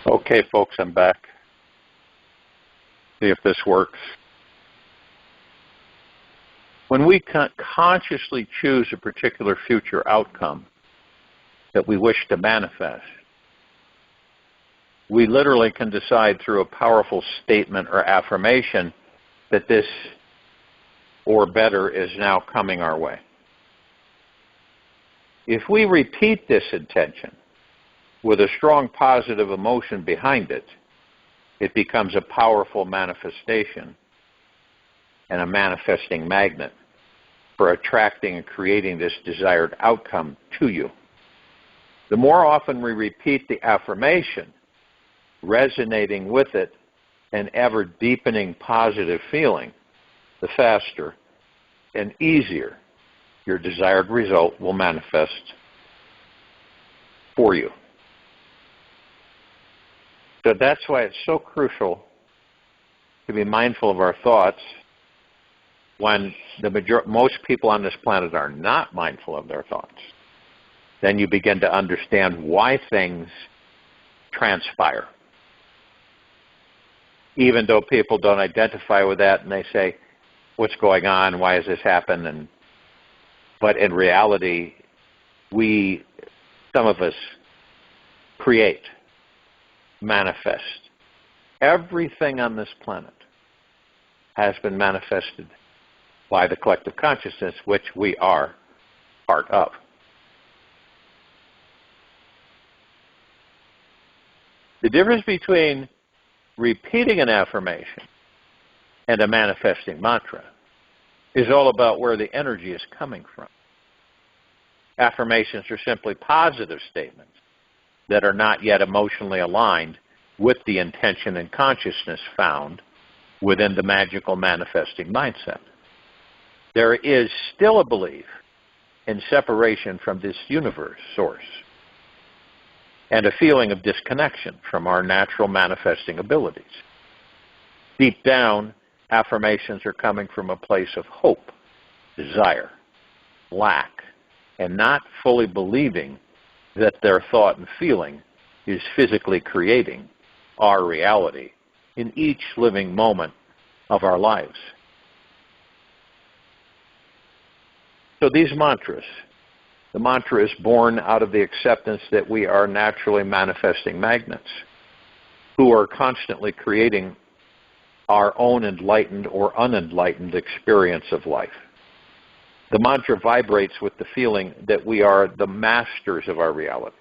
Okay, folks, I'm back. See if this works. When we consciously choose a particular future outcome that we wish to manifest, we literally can decide through a powerful statement or affirmation that this or better is now coming our way. If we repeat this intention with a strong positive emotion behind it, it becomes a powerful manifestation and a manifesting magnet for attracting and creating this desired outcome to you. The more often we repeat the affirmation, resonating with it, and ever deepening positive feeling, the faster and easier your desired result will manifest for you. So that's why it's so crucial to be mindful of our thoughts when most people on this planet are not mindful of their thoughts. Then you begin to understand why things transpire. Even though people don't identify with that and they say, what's going on? Why has this happened? But in reality, some of us, create, manifest. Everything on this planet has been manifested by the collective consciousness, which we are part of. The difference between repeating an affirmation and a manifesting mantra is all about where the energy is coming from. Affirmations are simply positive statements that are not yet emotionally aligned with the intention and consciousness found within the magical manifesting mindset. There is still a belief in separation from this universe source and a feeling of disconnection from our natural manifesting abilities. Deep down, affirmations are coming from a place of hope, desire, lack, and not fully believing that their thought and feeling is physically creating our reality in each living moment of our lives. So these mantras, the mantra is born out of the acceptance that we are naturally manifesting magnets who are constantly creating our own enlightened or unenlightened experience of life. The mantra vibrates with the feeling that we are the masters of our reality.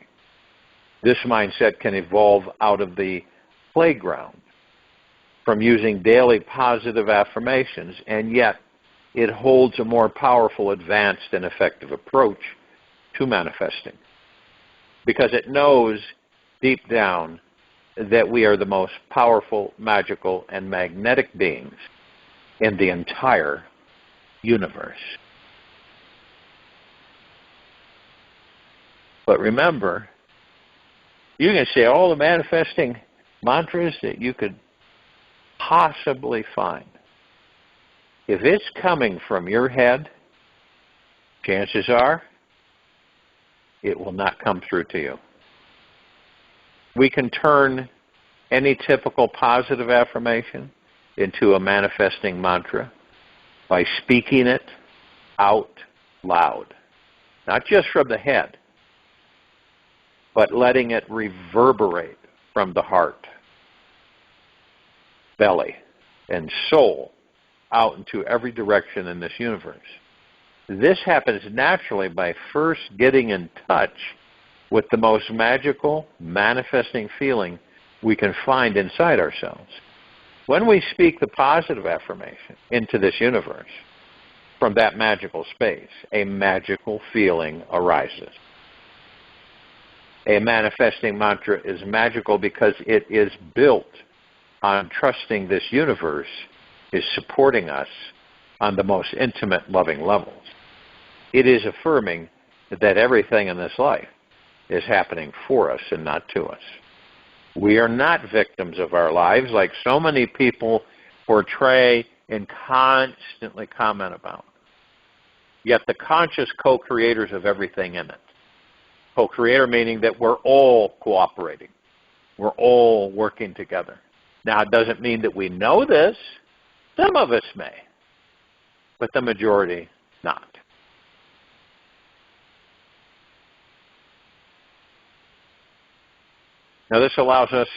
This mindset can evolve out of the playground from using daily positive affirmations, and yet it holds a more powerful, advanced, and effective approach to manifesting because it knows deep down that we are the most powerful, magical, and magnetic beings in the entire universe. But remember, you can say all the manifesting mantras that you could possibly find. If it's coming from your head, chances are it will not come through to you. We can turn any typical positive affirmation into a manifesting mantra by speaking it out loud, not just from the head, but letting it reverberate from the heart, belly, and soul out into every direction in this universe. This happens naturally by first getting in touch with the most magical, manifesting feeling we can find inside ourselves. When we speak the positive affirmation into this universe, from that magical space, a magical feeling arises. A manifesting mantra is magical because it is built on trusting this universe is supporting us on the most intimate, loving levels. It is affirming that everything in this life is happening for us and not to us. We are not victims of our lives like so many people portray and constantly comment about. Yet the conscious co-creators of everything in it. Co-creator meaning that we're all cooperating We're all working together. Now, it doesn't mean that we know this. Some of us may, but the majority not. Now, this allows us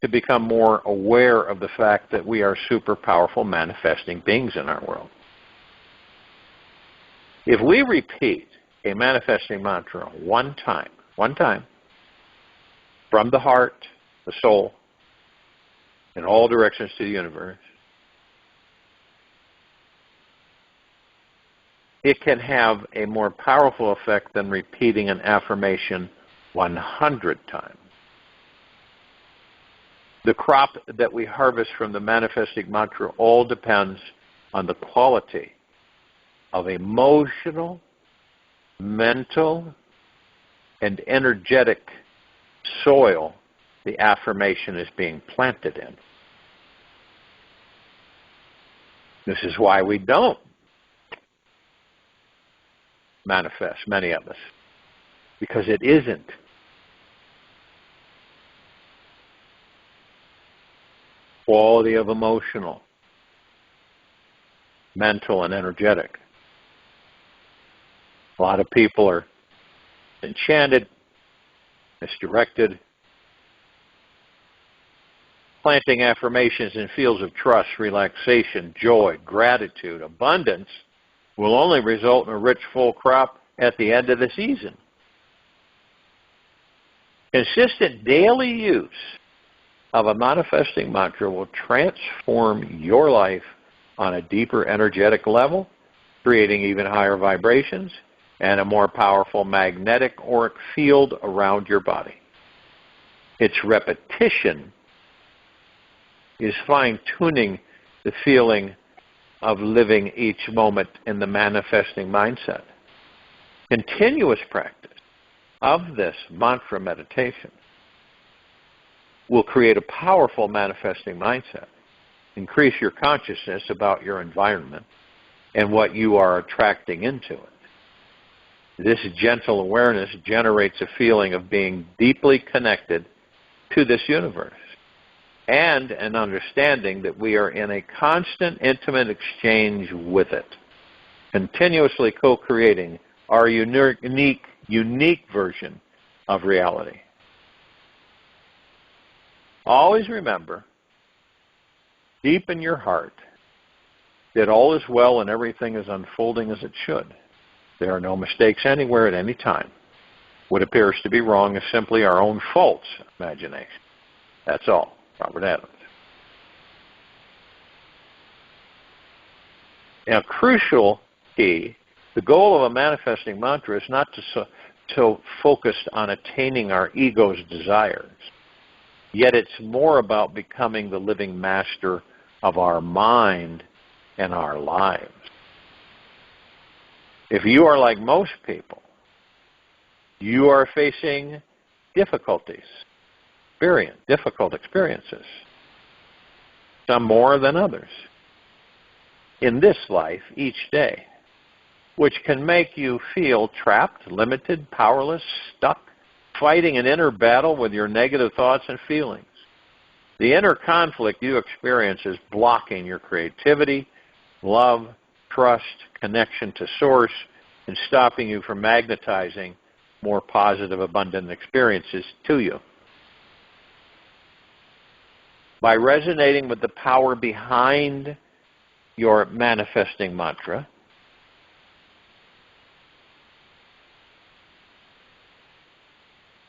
to become more aware of the fact that we are super powerful manifesting beings in our world. If we repeat a manifesting mantra one time, from the heart, the soul, in all directions to the universe, it can have a more powerful effect than repeating an affirmation 100 times. The crop that we harvest from the manifesting mantra all depends on the quality of emotional, mental, and energetic soil the affirmation is being planted in. This is why we don't manifest, many of us, because it isn't. Quality of emotional, mental, and energetic. A lot of people are enchanted, misdirected, planting affirmations in fields of trust, relaxation, joy, gratitude, abundance will only result in a rich, full crop at the end of the season. Consistent daily use of a manifesting mantra will transform your life on a deeper energetic level, creating even higher vibrations and a more powerful magnetic auric field around your body. Its repetition is fine-tuning the feeling of living each moment in the manifesting mindset. Continuous practice of this mantra meditation will create a powerful manifesting mindset, increase your consciousness about your environment and what you are attracting into it. This gentle awareness generates a feeling of being deeply connected to this universe and an understanding that we are in a constant, intimate exchange with it, continuously co-creating our unique version of reality. Always remember, deep in your heart, that all is well and everything is unfolding as it should. There are no mistakes anywhere at any time. What appears to be wrong is simply our own false imagination. That's all. Robert Adams. Now, crucial key, the goal of a manifesting mantra is not to focus on attaining our ego's desires. Yet it's more about becoming the living master of our mind and our lives. If you are like most people, you are facing difficult experiences, some more than others, in this life each day, which can make you feel trapped, limited, powerless, stuck, fighting an inner battle with your negative thoughts and feelings. The inner conflict you experience is blocking your creativity, love, trust, connection to Source, and stopping you from magnetizing more positive, abundant experiences to you. By resonating with the power behind your manifesting mantra,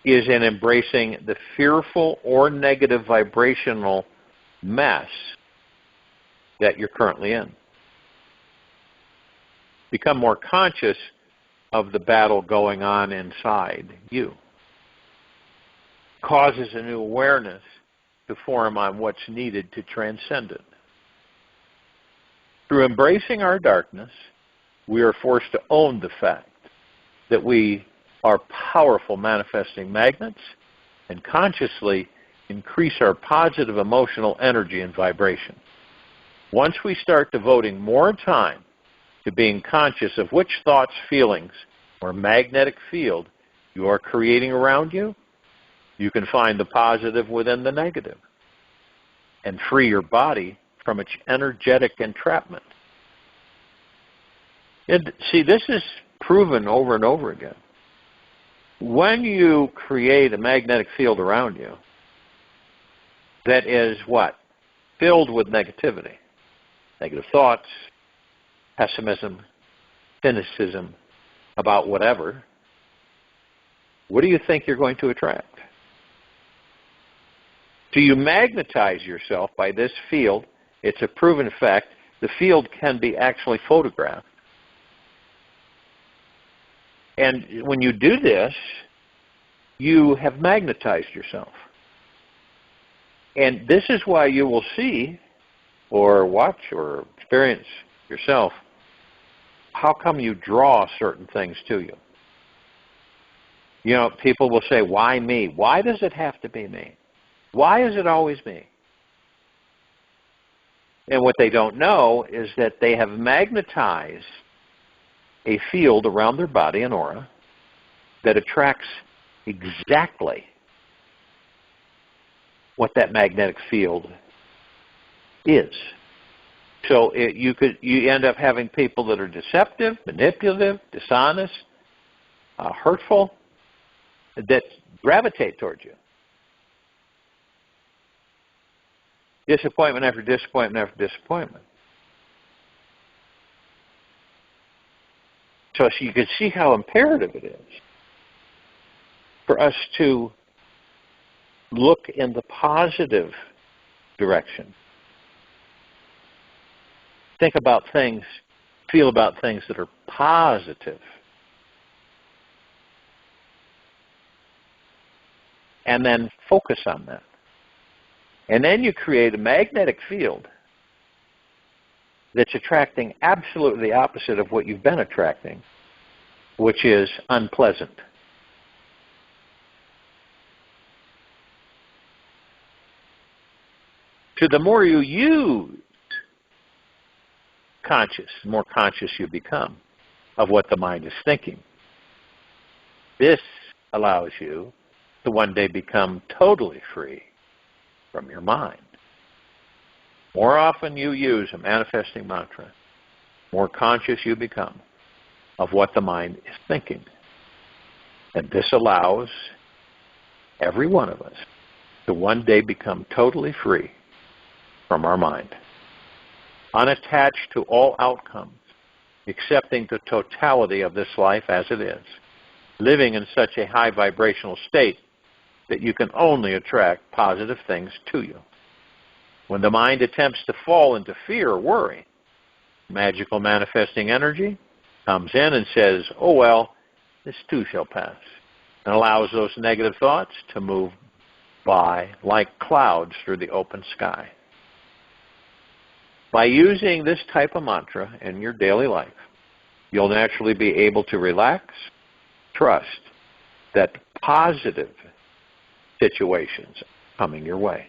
is in embracing the fearful or negative vibrational mess that you're currently in. Become more conscious of the battle going on inside you. Causes a new awareness to form on what's needed to transcend it. Through embracing our darkness, we are forced to own the fact that we are powerful manifesting magnets and consciously increase our positive emotional energy and vibration. Once we start devoting more time to being conscious of which thoughts, feelings, or magnetic field you are creating around you, You can find the positive within the negative and free your body from its energetic entrapment. And see, this is proven over and over again. When you create a magnetic field around you that is what? Filled with negativity, negative thoughts, pessimism, cynicism about whatever, what do you think you're going to attract? So you magnetize yourself by this field. It's a proven fact. The field can be actually photographed. And when you do this, you have magnetized yourself. And this is why you will see or watch or experience yourself how come you draw certain things to you. You know, people will say, why me? Why does it have to be me? Why is it always me? And what they don't know is that they have magnetized a field around their body, an aura, that attracts exactly what that magnetic field is. So you end up having people that are deceptive, manipulative, dishonest, hurtful, that gravitate towards you. Disappointment after disappointment after disappointment. So you can see how imperative it is for us to look in the positive direction. Think about things, feel about things that are positive. And then focus on that. And then you create a magnetic field that's attracting absolutely the opposite of what you've been attracting, which is unpleasant. So the more you use conscious, the more conscious you become of what the mind is thinking. This allows you to one day become totally free from your mind. More often you use a manifesting mantra, more conscious you become of what the mind is thinking. And this allows every one of us to one day become totally free from our mind, unattached to all outcomes, accepting the totality of this life as it is, living in such a high vibrational state that you can only attract positive things to you. When the mind attempts to fall into fear or worry, magical manifesting energy comes in and says, oh well, this too shall pass, and allows those negative thoughts to move by like clouds through the open sky. By using this type of mantra in your daily life, you'll naturally be able to relax, trust that positive situations are coming your way.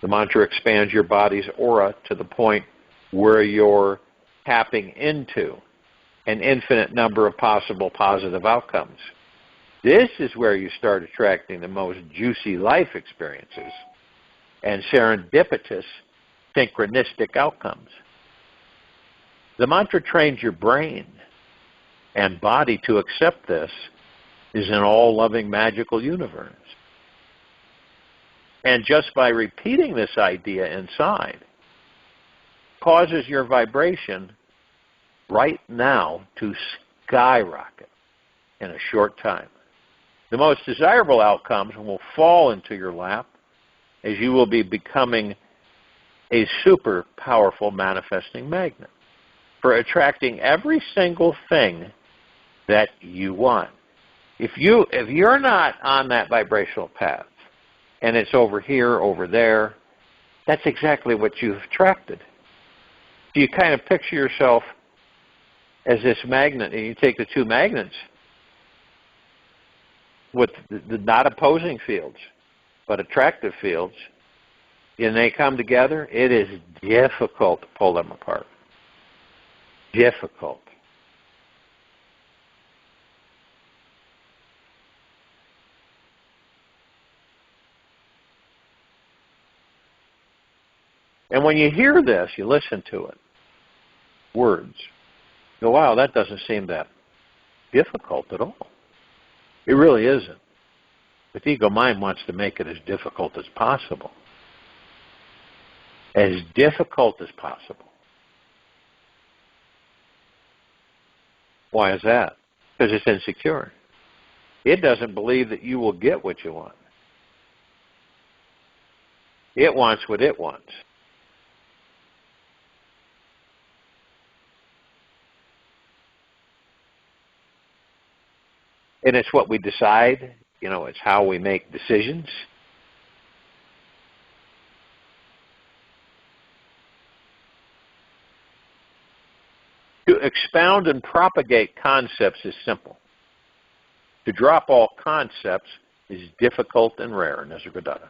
The mantra expands your body's aura to the point where you're tapping into an infinite number of possible positive outcomes. This is where you start attracting the most juicy life experiences and serendipitous, synchronistic outcomes. The mantra trains your brain and body to accept this is an all-loving, magical universe. And just by repeating this idea inside causes your vibration right now to skyrocket in a short time. The most desirable outcomes will fall into your lap as you will be becoming a super powerful manifesting magnet for attracting every single thing that you want. If you're not on that vibrational path, and it's over here, over there, that's exactly what you've attracted. So you kind of picture yourself as this magnet, and you take the two magnets with the not opposing fields, but attractive fields, and they come together, it is difficult to pull them apart. Difficult. And when you hear this, you listen to it. Words. You go, wow, that doesn't seem that difficult at all. It really isn't. But the ego mind wants to make it as difficult as possible. As difficult as possible. Why is that? Because it's insecure. It doesn't believe that you will get what you want. It wants what it wants. And it's what we decide. You know, it's how we make decisions. To expound and propagate concepts is simple. To drop all concepts is difficult and rare in Nisargadatta.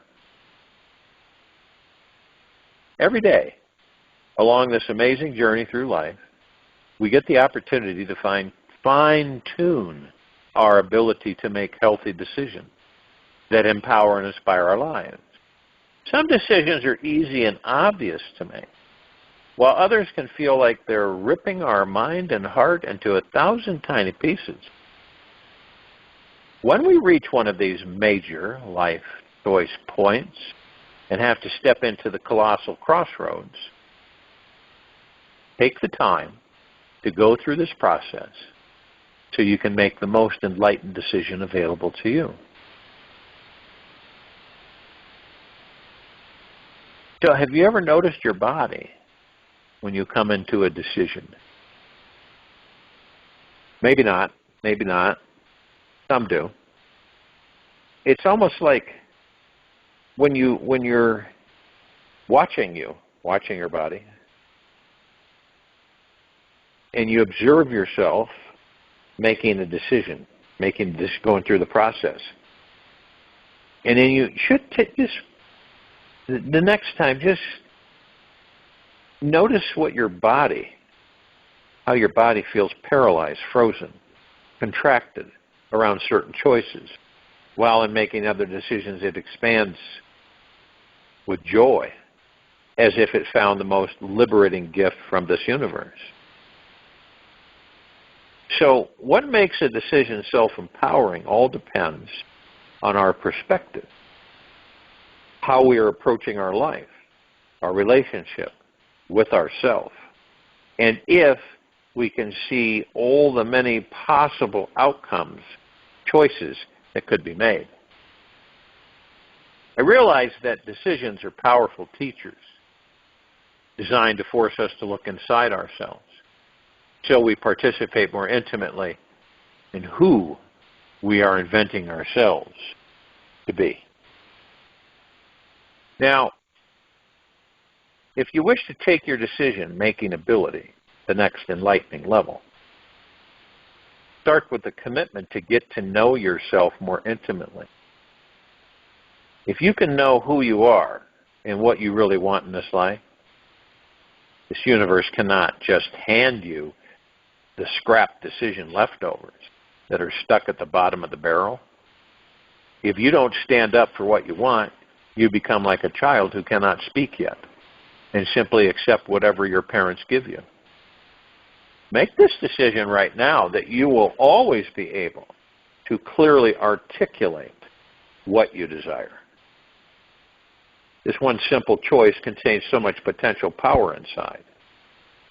Every day, along this amazing journey through life, we get the opportunity to fine-tune our ability to make healthy decisions that empower and inspire our lives. Some decisions are easy and obvious to make, while others can feel like they're ripping our mind and heart into 1,000 tiny pieces. When we reach one of these major life choice points and have to step into the colossal crossroads, take the time to go through this process so you can make the most enlightened decision available to you. So have you ever noticed your body when you come into a decision? Maybe not. Maybe not. Some do. It's almost like when you're watching your body, and you observe yourself making a decision, going through the process. And then you should the next time, just notice how your body feels paralyzed, frozen, contracted around certain choices. While in making other decisions, it expands with joy, as if it found the most liberating gift from this universe. So what makes a decision self-empowering all depends on our perspective, how we are approaching our life, our relationship with ourself, and if we can see all the many possible outcomes, choices that could be made. I realize that decisions are powerful teachers designed to force us to look inside ourselves, so we participate more intimately in who we are inventing ourselves to be. Now, if you wish to take your decision-making ability to the next enlightening level, start with the commitment to get to know yourself more intimately. If you can know who you are and what you really want in this life, this universe cannot just hand you the scrap decision leftovers that are stuck at the bottom of the barrel. If you don't stand up for what you want, you become like a child who cannot speak yet and simply accept whatever your parents give you. Make this decision right now that you will always be able to clearly articulate what you desire. This one simple choice contains so much potential power inside.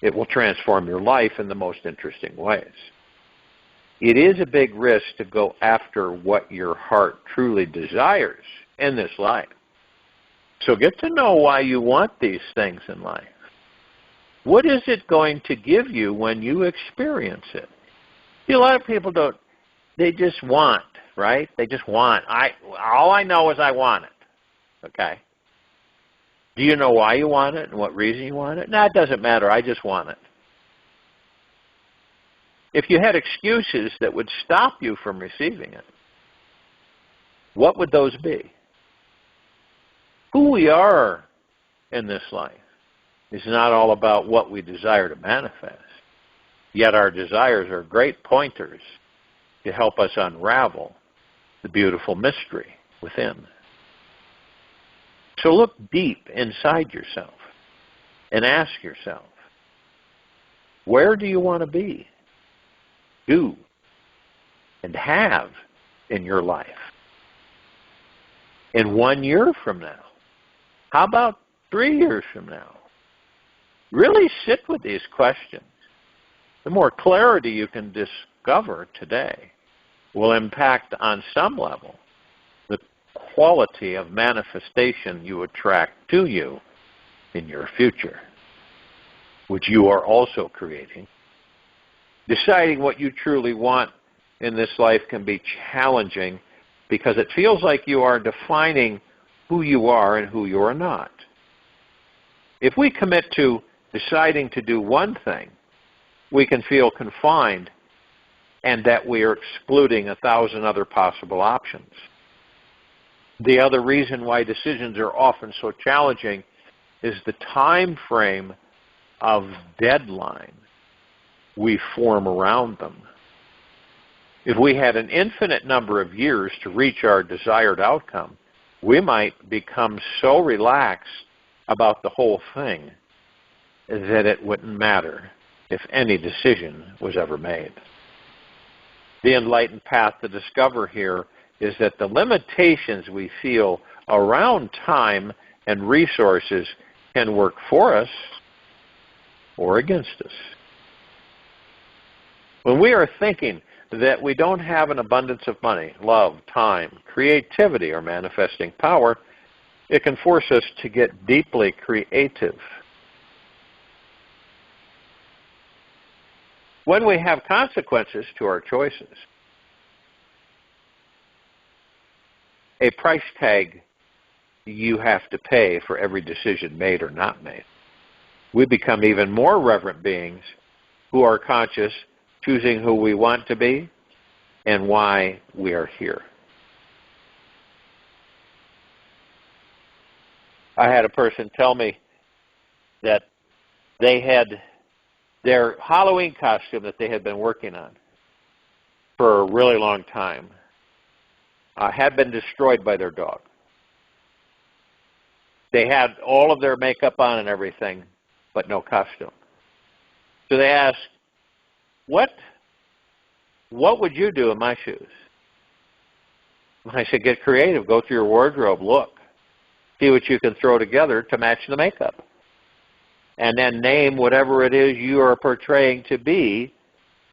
It will transform your life in the most interesting ways. It is a big risk to go after what your heart truly desires in this life. So get to know why you want these things in life. What is it going to give you when you experience it? See, a lot of people don't, they just want, right? They just want. All I know is I want it, okay? Do you know why you want it and what reason you want it? No, it doesn't matter. I just want it. If you had excuses that would stop you from receiving it, what would those be? Who we are in this life is not all about what we desire to manifest. Yet our desires are great pointers to help us unravel the beautiful mystery within. So look deep inside yourself and ask yourself, where do you want to be, do, and have in your life in 1 year from now? How about 3 years from now? Really sit with these questions. The more clarity you can discover today will impact on some level the quality of manifestation you attract to you in your future, which you are also creating. Deciding what you truly want in this life can be challenging because it feels like you are defining who you are and who you are not. If we commit to deciding to do one thing, we can feel confined and that we are excluding 1,000 other possible options. The other reason why decisions are often so challenging is the time frame of deadline we form around them. If we had an infinite number of years to reach our desired outcome, we might become so relaxed about the whole thing that it wouldn't matter if any decision was ever made. The enlightened path to discover here is that the limitations we feel around time and resources can work for us or against us. When we are thinking that we don't have an abundance of money, love, time, creativity, or manifesting power, it can force us to get deeply creative. When we have consequences to our choices, a price tag you have to pay for every decision made or not made, we become even more reverent beings who are conscious, choosing who we want to be and why we are here. I had a person tell me that they had their Halloween costume that they had been working on for a really long time had been destroyed by their dog. They had all of their makeup on and everything, but no costume. So they asked, what would you do in my shoes? And I said, get creative. Go through your wardrobe, look. See what you can throw together to match the makeup. And then name whatever it is you are portraying to be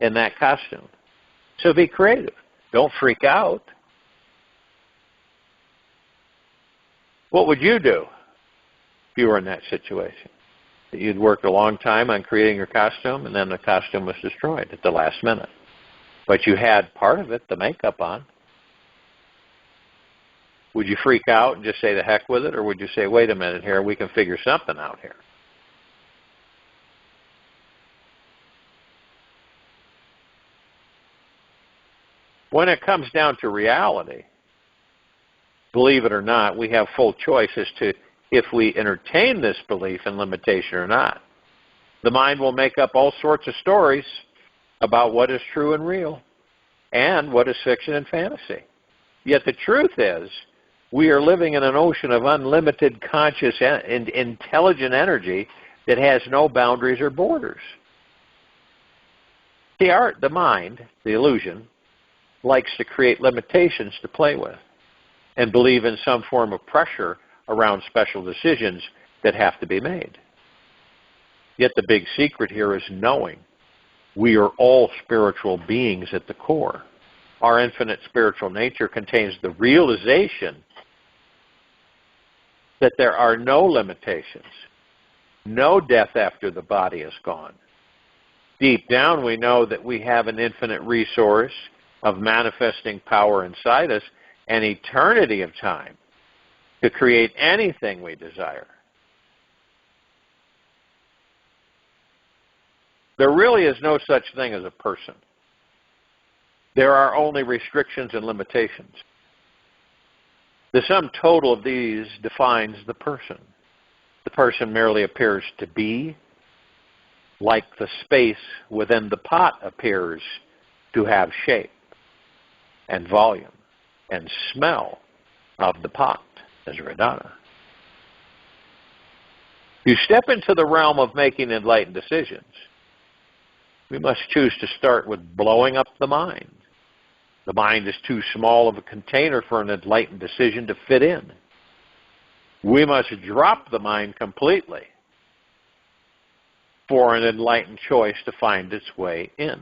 in that costume. So be creative. Don't freak out. What would you do if you were in that situation? You'd worked a long time on creating your costume, and then the costume was destroyed at the last minute. But you had part of it, the makeup on. Would you freak out and just say the heck with it, or would you say, wait a minute here, we can figure something out here? When it comes down to reality, believe it or not, we have full choice as to if we entertain this belief in limitation or not. The mind will make up all sorts of stories about what is true and real and what is fiction and fantasy. Yet the truth is, we are living in an ocean of unlimited conscious and intelligent energy that has no boundaries or borders. The mind, the illusion, likes to create limitations to play with and believe in some form of pressure around special decisions that have to be made. Yet the big secret here is knowing we are all spiritual beings at the core. Our infinite spiritual nature contains the realization that there are no limitations, no death after the body is gone. Deep down, we know that we have an infinite resource of manifesting power inside us, an eternity of time to create anything we desire. There really is no such thing as a person. There are only restrictions and limitations. The sum total of these defines the person. The person merely appears to be, like the space within the pot appears to have shape and volume and smell of the pot, as Radhana. To step into the realm of making enlightened decisions, we must choose to start with blowing up the mind. The mind is too small of a container for an enlightened decision to fit in. We must drop the mind completely for an enlightened choice to find its way in.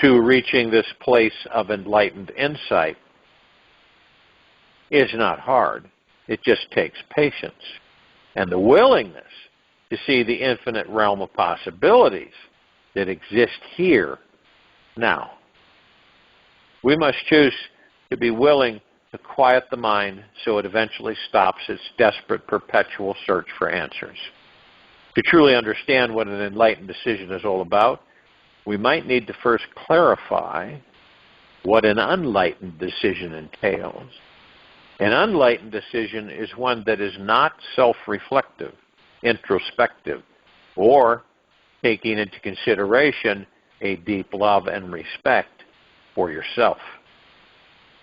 To reaching this place of enlightened insight is not hard. It just takes patience and the willingness to see the infinite realm of possibilities that exist here now. We must choose to be willing to quiet the mind so it eventually stops its desperate, perpetual search for answers. To truly understand what an enlightened decision is all about, we might need to first clarify what an unenlightened decision entails. An unenlightened decision is one that is not self-reflective, introspective, or taking into consideration a deep love and respect for yourself.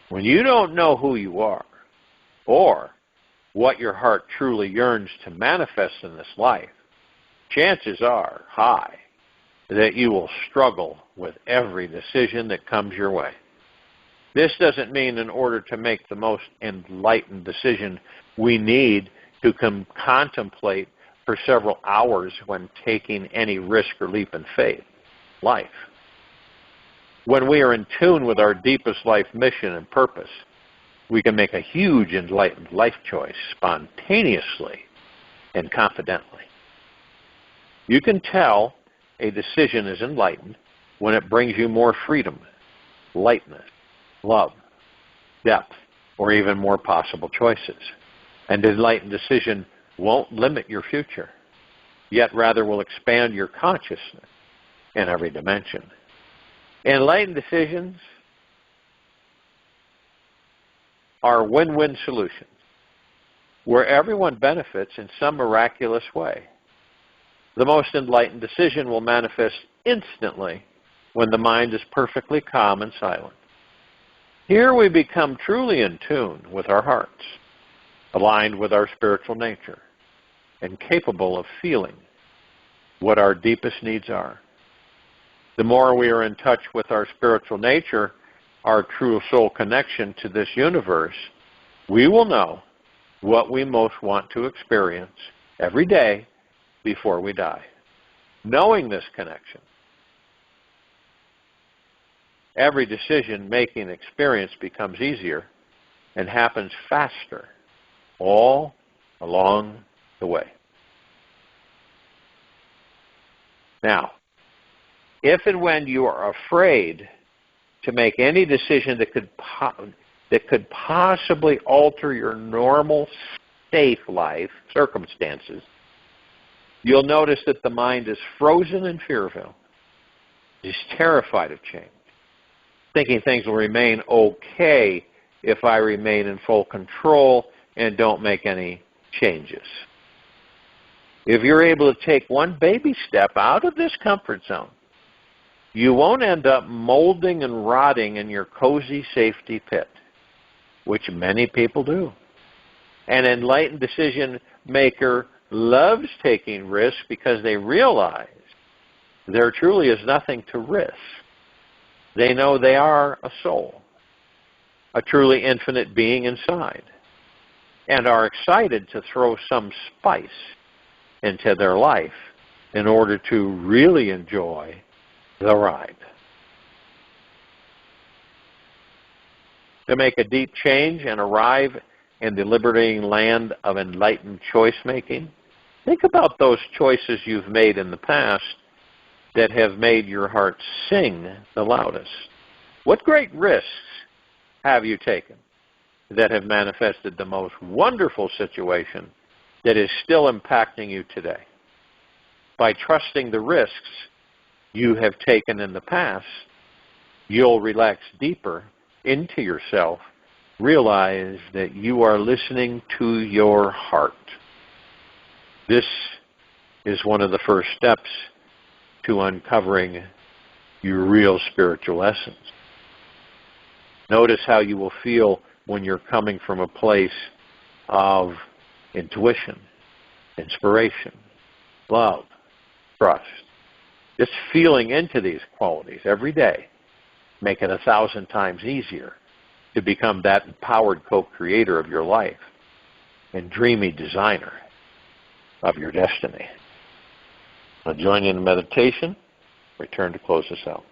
When you don't know who you are or what your heart truly yearns to manifest in this life, chances are high that you will struggle with every decision that comes your way. This doesn't mean in order to make the most enlightened decision, we need to contemplate for several hours when taking any risk or leap in faith. Life. When we are in tune with our deepest life mission and purpose, we can make a huge enlightened life choice spontaneously and confidently. You can tell a decision is enlightened when it brings you more freedom, lightness, love, depth, or even more possible choices. An enlightened decision won't limit your future, yet rather will expand your consciousness in every dimension. Enlightened decisions are win-win solutions where everyone benefits in some miraculous way. The most enlightened decision will manifest instantly when the mind is perfectly calm and silent. Here we become truly in tune with our hearts, aligned with our spiritual nature, and capable of feeling what our deepest needs are. The more we are in touch with our spiritual nature, our true soul connection to this universe, we will know what we most want to experience every day before we die. Knowing this connection, every decision-making experience becomes easier and happens faster all along the way. Now, if and when you are afraid to make any decision that could possibly alter your normal, safe life circumstances, you'll notice that the mind is frozen in fearful, is terrified of change, thinking things will remain okay if I remain in full control and don't make any changes. If you're able to take one baby step out of this comfort zone, you won't end up molding and rotting in your cozy safety pit, which many people do. An enlightened decision maker loves taking risks because they realize there truly is nothing to risk. They know they are a soul, a truly infinite being inside, and are excited to throw some spice into their life in order to really enjoy the ride. To make a deep change and arrive in the liberating land of enlightened choice-making, think about those choices you've made in the past that have made your heart sing the loudest. What great risks have you taken that have manifested the most wonderful situation that is still impacting you today? By trusting the risks you have taken in the past, you'll relax deeper into yourself, realize that you are listening to your heart. This is one of the first steps to uncovering your real spiritual essence. Notice how you will feel when you're coming from a place of intuition, inspiration, love, trust. Just feeling into these qualities every day make it 1,000 times easier to become that empowered co-creator of your life and dreamy designer of your destiny. I'll join you in the meditation. Return to close this out.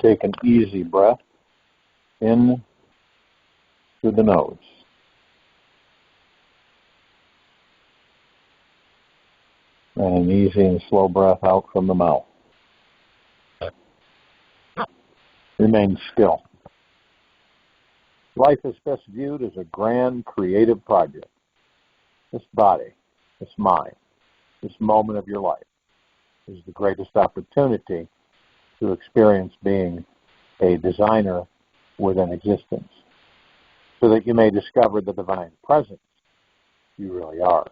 Take an easy breath in through the nose. And an easy and slow breath out from the mouth. Remain still. Life is best viewed as a grand creative project. This body, this mind, this moment of your life is the greatest opportunity to experience being a designer within existence, so that you may discover the divine presence you really are.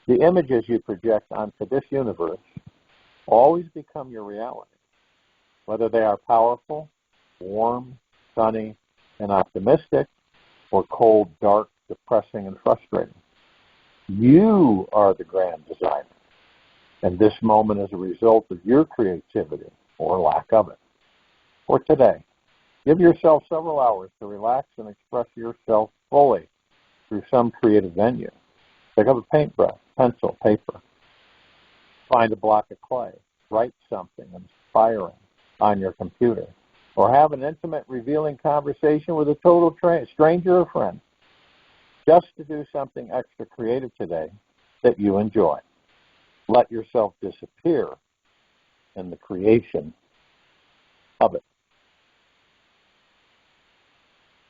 The images you project onto this universe always become your reality, whether they are powerful, warm, sunny, and optimistic, or cold, dark, depressing, and frustrating. You are the grand designer, and this moment is a result of your creativity or lack of it. For today, give yourself several hours to relax and express yourself fully through some creative venue. Pick up a paintbrush, pencil, paper. Find a block of clay. Write something inspiring on your computer. Or have an intimate, revealing conversation with a total stranger or friend. Just to do something extra creative today that you enjoy. Let yourself disappear in the creation of it.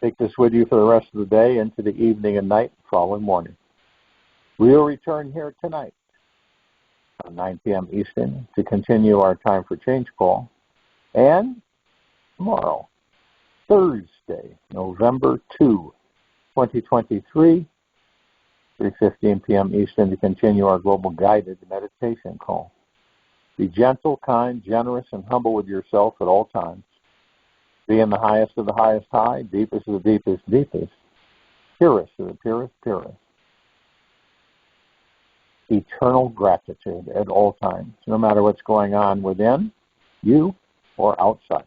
Take this with you for the rest of the day, into the evening and night, following morning. We'll return here tonight at 9 p.m. Eastern to continue our Time for Change call. And tomorrow, Thursday, November 2, 2023, 3:15 p.m. Eastern to continue our global guided meditation call. Be gentle, kind, generous, and humble with yourself at all times. Be in the highest of the highest high, deepest of the deepest deepest, purest of the purest purest. Eternal gratitude at all times, no matter what's going on within you or outside.